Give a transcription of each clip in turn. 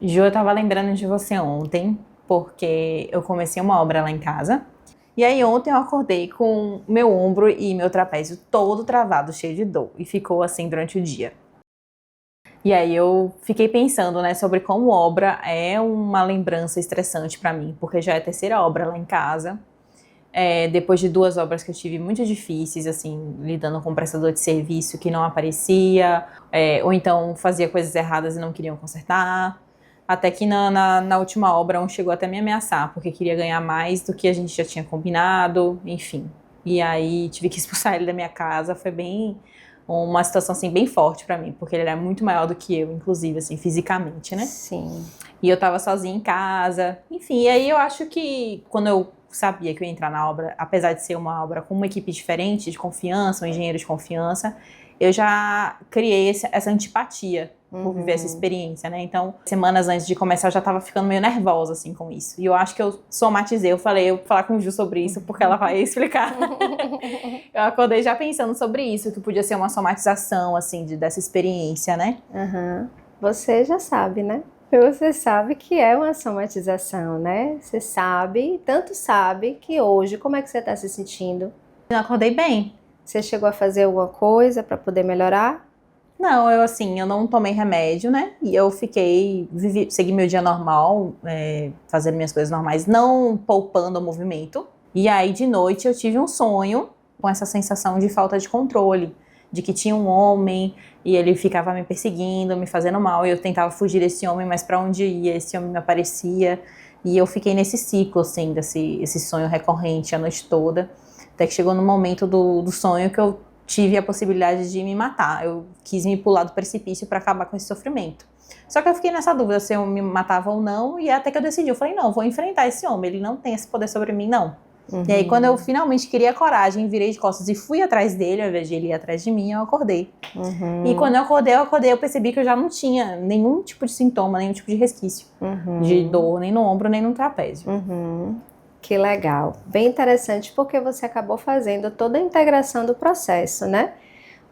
Ju, eu tava lembrando de você ontem, porque eu comecei uma obra lá em casa. E aí ontem eu acordei com meu ombro e meu trapézio todo travado, cheio de dor. E ficou assim durante o dia. E aí eu fiquei pensando, né, sobre como obra é uma lembrança estressante pra mim, porque já é a terceira obra lá em casa. Depois de duas obras que eu tive muito difíceis, assim, lidando com um prestador de serviço que não aparecia, ou então fazia coisas erradas e não queriam consertar. Até que na última obra um chegou até me ameaçar, porque queria ganhar mais do que a gente já tinha combinado, enfim. E aí tive que expulsar ele da minha casa, foi bem uma situação assim bem forte pra mim, porque ele era muito maior do que eu, inclusive assim, fisicamente, né? Sim. E eu tava sozinha em casa. Enfim, e aí eu acho que quando eu sabia que eu ia entrar na obra, apesar de ser uma obra com uma equipe diferente, de confiança, um engenheiro de confiança, eu já criei essa antipatia por viver essa experiência, né? Então, semanas antes de começar, eu já tava ficando meio nervosa, assim, com isso. E eu acho que eu somatizei, eu vou falar com o Ju sobre isso, porque ela vai explicar. Eu acordei já pensando sobre isso, que podia ser uma somatização, assim, dessa experiência, né? Uhum. Você já sabe, né? Você sabe que é uma somatização, né? Você sabe, tanto sabe que hoje, como é que você está se sentindo? Eu acordei bem. Você chegou a fazer alguma coisa para poder melhorar? Não, eu não tomei remédio, né? E eu segui meu dia normal, fazendo minhas coisas normais, não poupando o movimento. E aí, de noite, eu tive um sonho com essa sensação de falta de controle, de que tinha um homem e ele ficava me perseguindo, me fazendo mal, e eu tentava fugir desse homem, mas para onde ia, esse homem me aparecia. E eu fiquei nesse ciclo, assim, esse sonho recorrente a noite toda, até que chegou no momento do sonho que eu tive a possibilidade de me matar. Eu quis me pular do precipício para acabar com esse sofrimento. Só que eu fiquei nessa dúvida se eu me matava ou não, e até que eu decidi, eu falei, não, eu vou enfrentar esse homem, ele não tem esse poder sobre mim, não. E aí, quando eu finalmente criei a coragem, virei de costas e fui atrás dele, ao invés de ele ir atrás de mim, eu acordei. E quando eu acordei, eu percebi que eu já não tinha nenhum tipo de sintoma, nenhum tipo de resquício de dor, nem no ombro, nem no trapézio. Que legal. Bem interessante porque você acabou fazendo toda a integração do processo, né?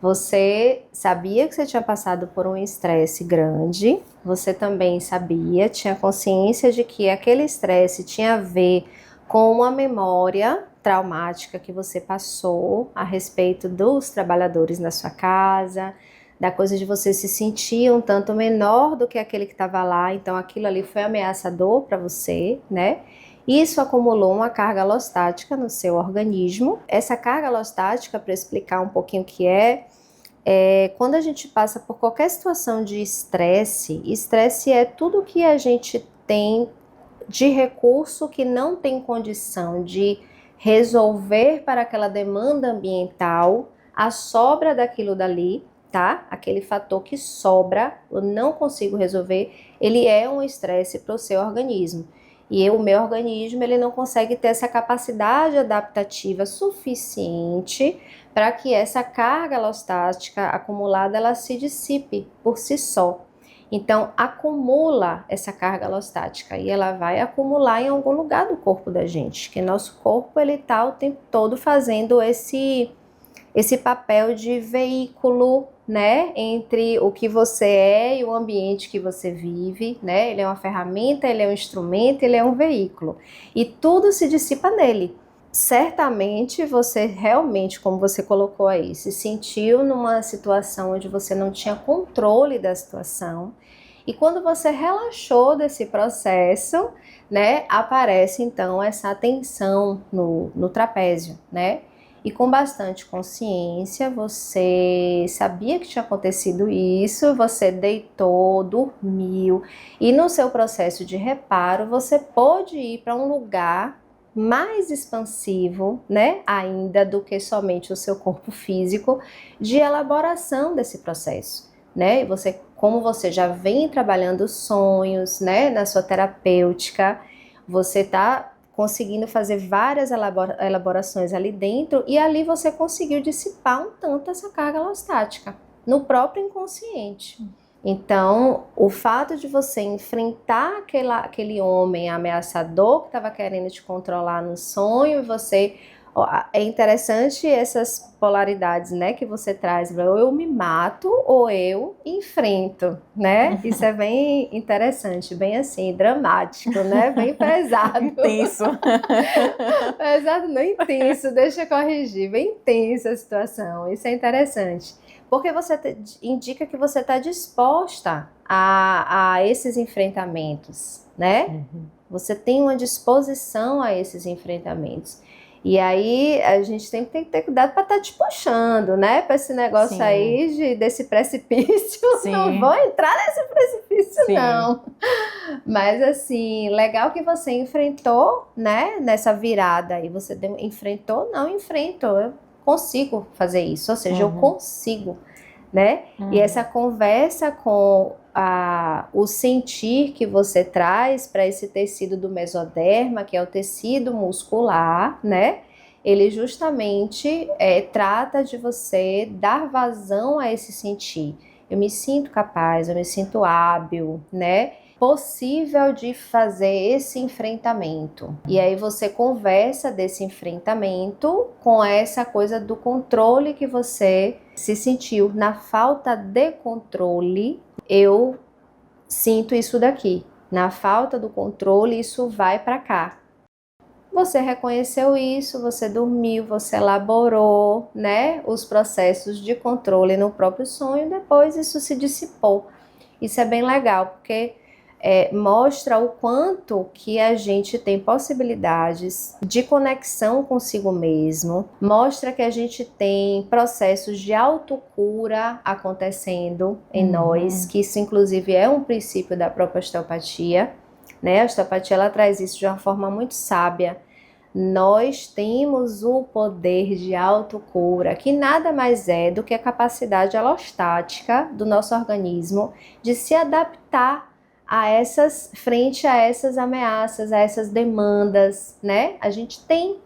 Você sabia que você tinha passado por um estresse grande, você também sabia, tinha consciência de que aquele estresse tinha a ver com uma memória traumática que você passou a respeito dos trabalhadores na sua casa, da coisa de você se sentir um tanto menor do que aquele que estava lá, então aquilo ali foi ameaçador para você, né? Isso acumulou uma carga alostática no seu organismo. Essa carga alostática, para explicar um pouquinho o que quando a gente passa por qualquer situação de estresse, estresse é tudo que a gente tem de recurso que não tem condição de resolver para aquela demanda ambiental, a sobra daquilo dali, tá? Aquele fator que sobra, eu não consigo resolver, ele é um estresse para o seu organismo. E o meu organismo, ele não consegue ter essa capacidade adaptativa suficiente para que essa carga alostática acumulada, ela se dissipe por si só. Então, acumula essa carga alostática e ela vai acumular em algum lugar do corpo da gente, que nosso corpo, ele tá o tempo todo fazendo esse papel de veículo, né, entre o que você é e o ambiente que você vive, né? Ele é uma ferramenta, ele é um instrumento, ele é um veículo. E tudo se dissipa nele. Certamente você realmente, como você colocou aí, se sentiu numa situação onde você não tinha controle da situação. E quando você relaxou desse processo, né, aparece então essa tensão no trapézio, né? E com bastante consciência, você sabia que tinha acontecido isso, você deitou, dormiu, e no seu processo de reparo, você pôde ir para um lugar mais expansivo, né, ainda do que somente o seu corpo físico, de elaboração desse processo, né? E você, como você já vem trabalhando sonhos, né, na sua terapêutica, você está conseguindo fazer várias elaborações ali dentro e ali você conseguiu dissipar um tanto essa carga alostática no próprio inconsciente. Então, o fato de você enfrentar aquele homem ameaçador que estava querendo te controlar no sonho, e você É interessante essas polaridades, né, que você traz, ou eu me mato ou eu enfrento, né? Isso é bem interessante, bem assim, dramático, né? Bem pesado. Intenso. Pesado, não intenso, deixa eu corrigir, bem intensa a situação, isso é interessante. Porque você indica que você está disposta a esses enfrentamentos, né? Uhum. Você tem uma disposição a esses enfrentamentos. E aí a gente tem que ter cuidado para estar te puxando, né? Para esse negócio Sim. aí desse precipício. Sim. Não vou entrar nesse precipício, Sim. não. Mas assim, legal que você enfrentou, né? Nessa virada aí. Você enfrentou, não enfrentou. Eu consigo fazer isso. Ou seja, eu consigo, né? E essa conversa com o sentir que você traz para esse tecido do mesoderma, que é o tecido muscular, né? Ele justamente trata de você dar vazão a esse sentir. Eu me sinto capaz, eu me sinto hábil, né? Possível de fazer esse enfrentamento. E aí você conversa desse enfrentamento com essa coisa do controle que você se sentiu. Na falta de controle, eu sinto isso daqui. Na falta do controle, isso vai para cá. Você reconheceu isso, você dormiu, você elaborou, né, os processos de controle no próprio sonho, depois isso se dissipou. Isso é bem legal, porque mostra o quanto que a gente tem possibilidades de conexão consigo mesmo, mostra que a gente tem processos de autocura acontecendo em nós, que isso inclusive é um princípio da própria osteopatia, né? A osteopatia ela traz isso de uma forma muito sábia. Nós temos o poder de autocura, que nada mais é do que a capacidade alostática do nosso organismo de se adaptar frente a essas ameaças, a essas demandas, né? A gente tem.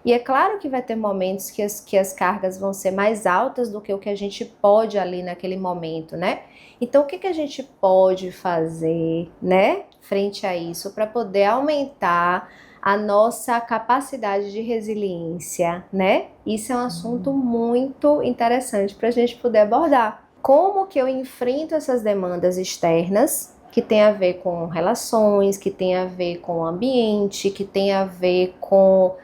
E é claro que vai ter momentos que as cargas vão ser mais altas do que o que a gente pode ali naquele momento, né? Então, o que a gente pode fazer, né? Frente a isso, para poder aumentar a nossa capacidade de resiliência, né? Isso é um assunto muito interessante para a gente poder abordar. Como que eu enfrento essas demandas externas, que tem a ver com relações, que tem a ver com o ambiente, que tem a ver com,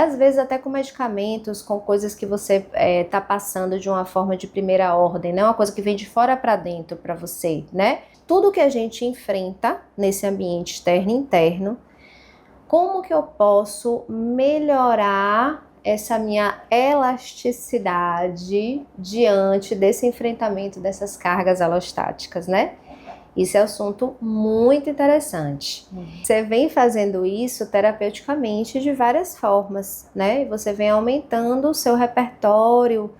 às vezes até com medicamentos, com coisas que você está passando de uma forma de primeira ordem, né? Uma coisa que vem de fora para dentro para você, né? Tudo que a gente enfrenta nesse ambiente externo e interno, como que eu posso melhorar essa minha elasticidade diante desse enfrentamento dessas cargas alostáticas, né? Isso é um assunto muito interessante. Você vem fazendo isso terapeuticamente de várias formas, né? E você vem aumentando o seu repertório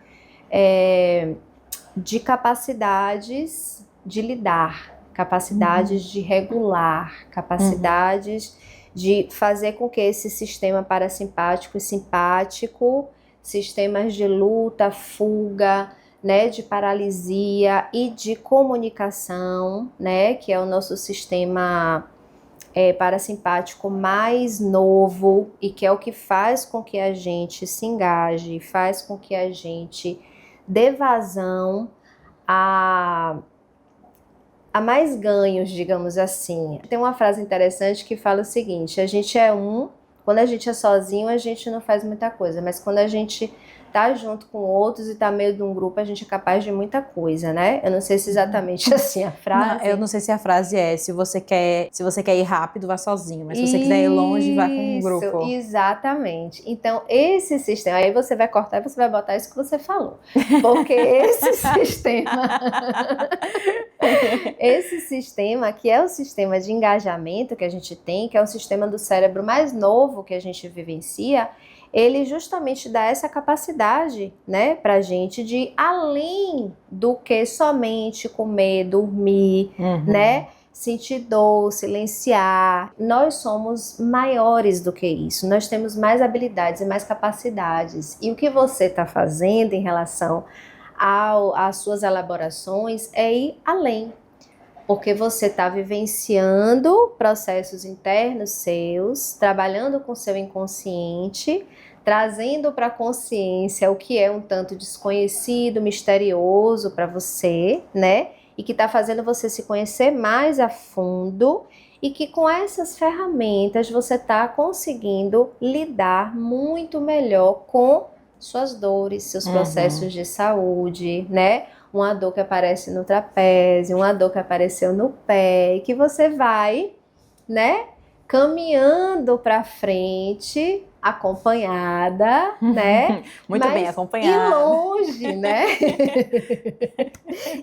de capacidades de lidar, capacidades de regular, capacidades de fazer com que esse sistema parasimpático e simpático, sistemas de luta, fuga, né, de paralisia e de comunicação, né, que é o nosso sistema parasimpático mais novo e que é o que faz com que a gente se engaje, faz com que a gente dê vazão a mais ganhos, digamos assim. Tem uma frase interessante que fala o seguinte: a gente quando a gente é sozinho, a gente não faz muita coisa, mas quando a gente tá junto com outros e tá meio de um grupo, a gente é capaz de muita coisa, né? Eu não sei se exatamente assim a frase. Não, eu não sei se a frase é: se você quer ir rápido, vá sozinho, mas se você quiser ir longe, vá com um grupo. Exatamente. Então, esse sistema, aí você vai cortar e você vai botar isso que você falou. Porque esse sistema, que é o sistema de engajamento que a gente tem, que é o sistema do cérebro mais novo que a gente vivencia, ele justamente dá essa capacidade, né, pra gente de além do que somente comer, dormir, né, sentir dor, silenciar. Nós somos maiores do que isso, nós temos mais habilidades e mais capacidades. E o que você está fazendo em relação às suas elaborações é ir além. Porque você está vivenciando processos internos seus, trabalhando com seu inconsciente, trazendo para a consciência o que é um tanto desconhecido, misterioso para você, né? E que está fazendo você se conhecer mais a fundo e que com essas ferramentas você está conseguindo lidar muito melhor com suas dores, seus processos de saúde, né? Uma dor que aparece no trapézio, uma dor que apareceu no pé, e que você vai, né, caminhando para frente, acompanhada, né? Muito bem Mas acompanhada. E longe, né?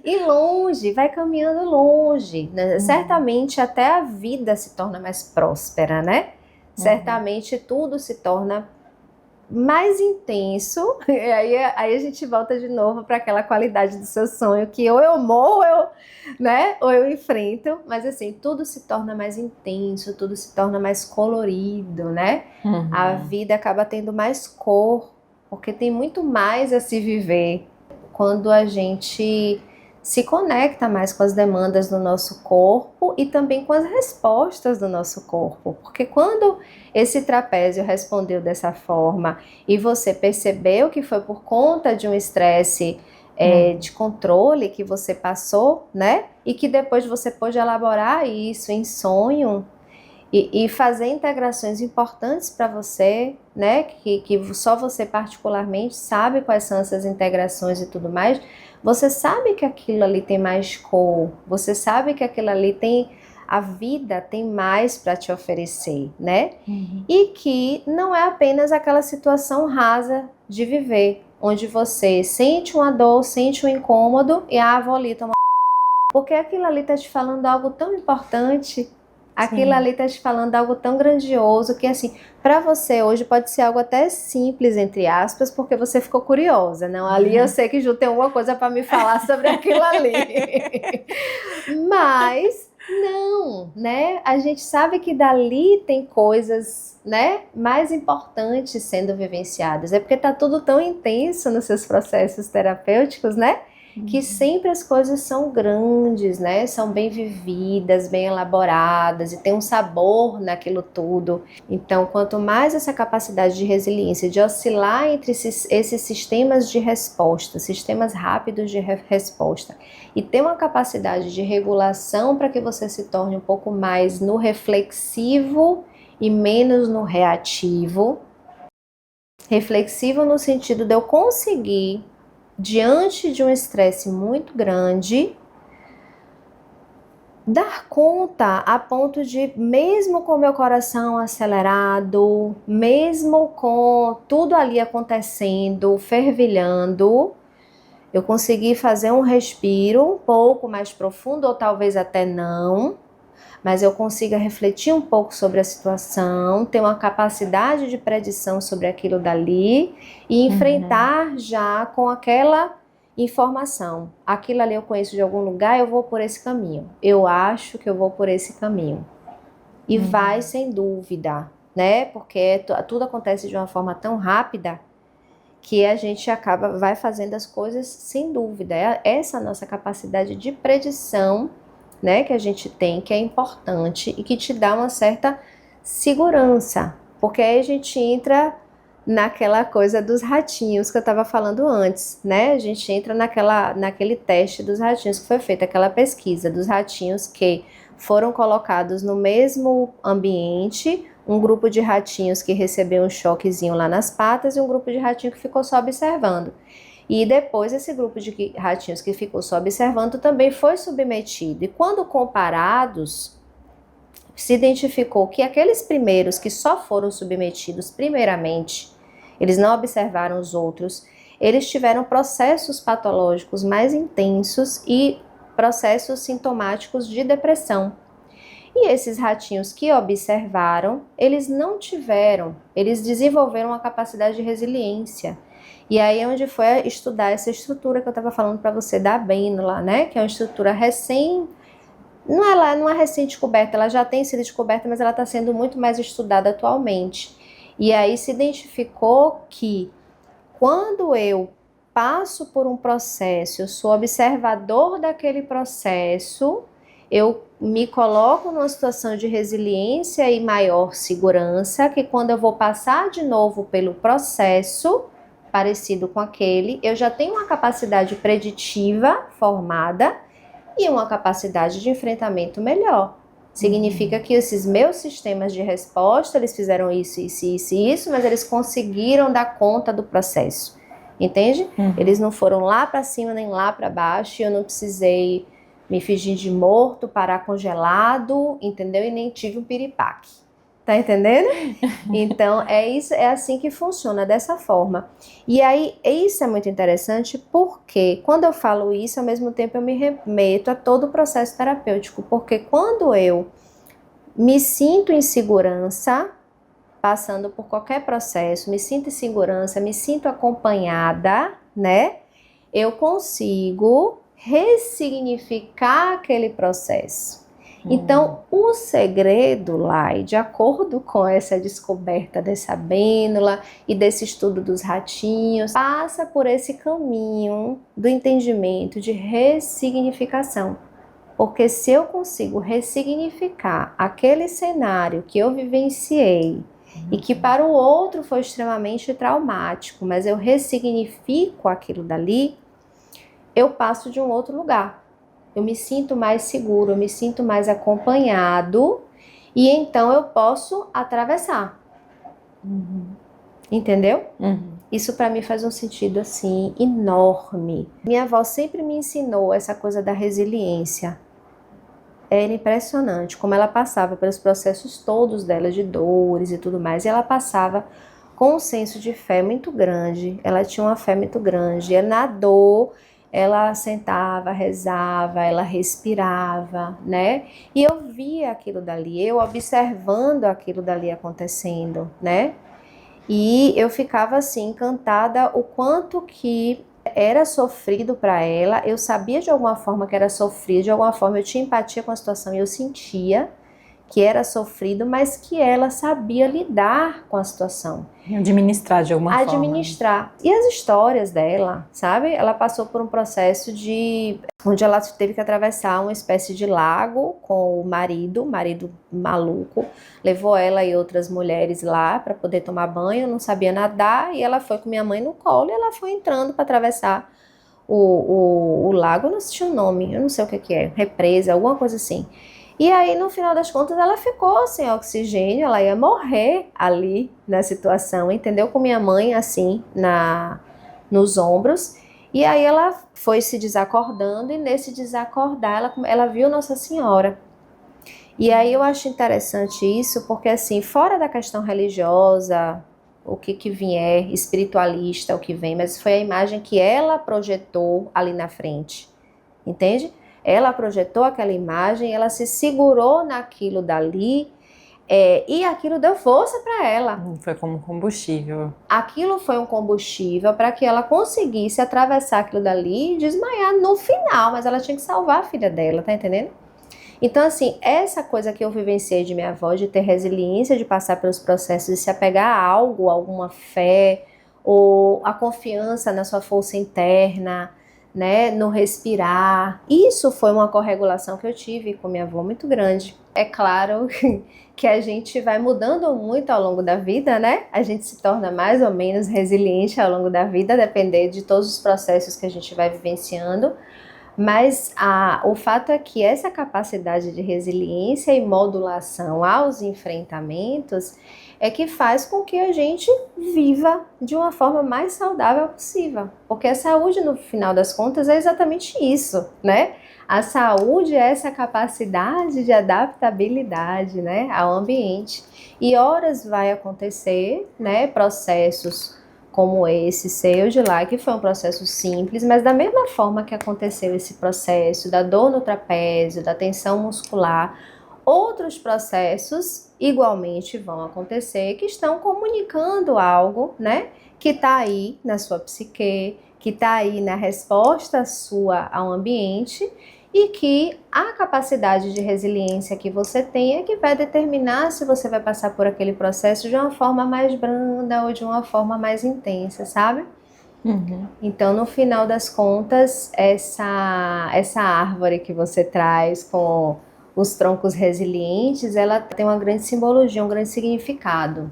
E longe, vai caminhando longe, né? Certamente até a vida se torna mais próspera, né? Certamente tudo se torna mais intenso, e aí a gente volta de novo para aquela qualidade do seu sonho, que ou eu morro, né, ou eu enfrento, mas assim, tudo se torna mais intenso, tudo se torna mais colorido, né? A vida acaba tendo mais cor, porque tem muito mais a se viver quando a gente se conecta mais com as demandas do nosso corpo e também com as respostas do nosso corpo, porque quando esse trapézio respondeu dessa forma e você percebeu que foi por conta de um estresse de controle que você passou, né? E que depois você pôde elaborar isso em sonho e fazer integrações importantes para você, né? Que só você particularmente sabe quais são essas integrações e tudo mais. Você sabe que aquilo ali tem mais cor, você sabe que aquilo ali tem... A vida tem mais para te oferecer, né? E que não é apenas aquela situação rasa de viver, onde você sente uma dor, sente um incômodo e vou ali tomar. Porque aquilo ali tá te falando algo tão importante, aquilo ali tá te falando algo tão grandioso, que assim, para você hoje pode ser algo até simples, entre aspas, porque você ficou curiosa, não? Ali eu sei que Ju tem alguma coisa para me falar sobre aquilo ali. Mas... não, né? A gente sabe que dali tem coisas, né, mais importantes sendo vivenciadas. É porque tá tudo tão intenso nos seus processos terapêuticos, né? Que sempre as coisas são grandes, né? São bem vividas, bem elaboradas e tem um sabor naquilo tudo. Então, quanto mais essa capacidade de resiliência, de oscilar entre esses sistemas de resposta, sistemas rápidos de resposta, e ter uma capacidade de regulação para que você se torne um pouco mais no reflexivo e menos no reativo. Reflexivo no sentido de eu conseguir, diante de um estresse muito grande, dar conta a ponto de, mesmo com meu coração acelerado, mesmo com tudo ali acontecendo, fervilhando, eu conseguir fazer um respiro um pouco mais profundo, ou talvez até não, mas eu consiga refletir um pouco sobre a situação, ter uma capacidade de predição sobre aquilo dali e enfrentar já com aquela informação. Aquilo ali eu conheço de algum lugar, eu vou por esse caminho. Eu acho que eu vou por esse caminho. E vai sem dúvida, né? Porque tudo acontece de uma forma tão rápida que a gente vai fazendo as coisas sem dúvida. Essa nossa capacidade de predição, né, que a gente tem, que é importante e que te dá uma certa segurança, porque aí a gente entra naquela coisa dos ratinhos que eu estava falando antes, né? A gente entra naquele teste dos ratinhos que foi feita, aquela pesquisa dos ratinhos que foram colocados no mesmo ambiente, um grupo de ratinhos que recebeu um choquezinho lá nas patas e um grupo de ratinho que ficou só observando. E depois esse grupo de ratinhos que ficou só observando também foi submetido. E quando comparados, se identificou que aqueles primeiros que só foram submetidos primeiramente, eles não observaram os outros, eles tiveram processos patológicos mais intensos e processos sintomáticos de depressão. E esses ratinhos que observaram, eles não tiveram, eles desenvolveram uma capacidade de resiliência. E aí é onde foi estudar essa estrutura que eu estava falando para você da Bénula, né? Que é uma estrutura não é recém-descoberta, ela já tem sido descoberta, mas ela está sendo muito mais estudada atualmente. E aí se identificou que quando eu passo por um processo, eu sou observador daquele processo, eu me coloco numa situação de resiliência e maior segurança, que quando eu vou passar de novo pelo processo parecido com aquele, eu já tenho uma capacidade preditiva formada e uma capacidade de enfrentamento melhor. Significa que esses meus sistemas de resposta, eles fizeram isso, isso, isso e isso, mas eles conseguiram dar conta do processo. Entende? Eles não foram lá para cima nem lá para baixo, e eu não precisei me fingir de morto, parar congelado, entendeu? E nem tive um piripaque. Tá entendendo? Então, é isso, é assim que funciona, dessa forma. E aí, isso é muito interessante porque quando eu falo isso, ao mesmo tempo eu me remeto a todo o processo terapêutico, porque quando eu me sinto em segurança, passando por qualquer processo, me sinto em segurança, me sinto acompanhada, né? Eu consigo ressignificar aquele processo. Então, o segredo, Lai, de acordo com essa descoberta dessa Bénula e desse estudo dos ratinhos, passa por esse caminho do entendimento de ressignificação. Porque se eu consigo ressignificar aquele cenário que eu vivenciei e que para o outro foi extremamente traumático, mas eu ressignifico aquilo dali, eu passo de um outro lugar. Eu me sinto mais seguro, eu me sinto mais acompanhado e então eu posso atravessar. Entendeu? Isso para mim faz um sentido assim enorme. Minha avó sempre me ensinou essa coisa da resiliência. Era impressionante como ela passava pelos processos todos dela de dores e tudo mais, e ela passava com um senso de fé muito grande. Ela tinha uma fé muito grande. E na dor, ela sentava, rezava, ela respirava, né? E eu via aquilo dali, eu observando aquilo dali acontecendo, né? E eu ficava assim, encantada o quanto que era sofrido para ela. Eu sabia de alguma forma que era sofrido, de alguma forma eu tinha empatia com a situação e eu sentia que era sofrido, mas que ela sabia lidar com a situação. Administrar de alguma forma. Administrar. E as histórias dela, sabe? Ela passou por um processo onde ela teve que atravessar uma espécie de lago com o marido maluco, levou ela e outras mulheres lá para poder tomar banho, não sabia nadar, e ela foi com minha mãe no colo e ela foi entrando para atravessar o lago, eu não sei o nome, eu não sei o que é, represa, alguma coisa assim. E aí, no final das contas, ela ficou sem oxigênio, ela ia morrer ali na situação, entendeu? Com minha mãe, assim, nos ombros. E aí ela foi se desacordando, e nesse desacordar, ela viu Nossa Senhora. E aí eu acho interessante isso, porque assim, fora da questão religiosa, o que vier, espiritualista, o que vem, mas foi a imagem que ela projetou ali na frente, entende? Ela projetou aquela imagem, ela se segurou naquilo dali, e aquilo deu força para ela. Foi como combustível. Aquilo foi um combustível para que ela conseguisse atravessar aquilo dali e desmaiar no final, mas ela tinha que salvar a filha dela, tá entendendo? Então, assim, essa coisa que eu vivenciei de minha avó, de ter resiliência, de passar pelos processos, de se apegar a algo, alguma fé, ou a confiança na sua força interna, né, no respirar. Isso foi uma corregulação que eu tive com minha avó muito grande. É claro que a gente vai mudando muito ao longo da vida, né? A gente se torna mais ou menos resiliente ao longo da vida, a depender de todos os processos que a gente vai vivenciando. Mas o fato é que essa capacidade de resiliência e modulação aos enfrentamentos é que faz com que a gente viva de uma forma mais saudável possível. Porque a saúde, no final das contas, é exatamente isso, né? A saúde é essa capacidade de adaptabilidade, né, ao ambiente. E horas vai acontecer, né, processos como esse seu de lá, que foi um processo simples, mas da mesma forma que aconteceu esse processo da dor no trapézio, da tensão muscular, outros processos igualmente vão acontecer que estão comunicando algo, né, que está aí na sua psique, que está aí na resposta sua ao ambiente, e que a capacidade de resiliência que você tem é que vai determinar se você vai passar por aquele processo de uma forma mais branda ou de uma forma mais intensa, sabe? Então, no final das contas, essa árvore que você traz com os troncos resilientes, ela tem uma grande simbologia, um grande significado.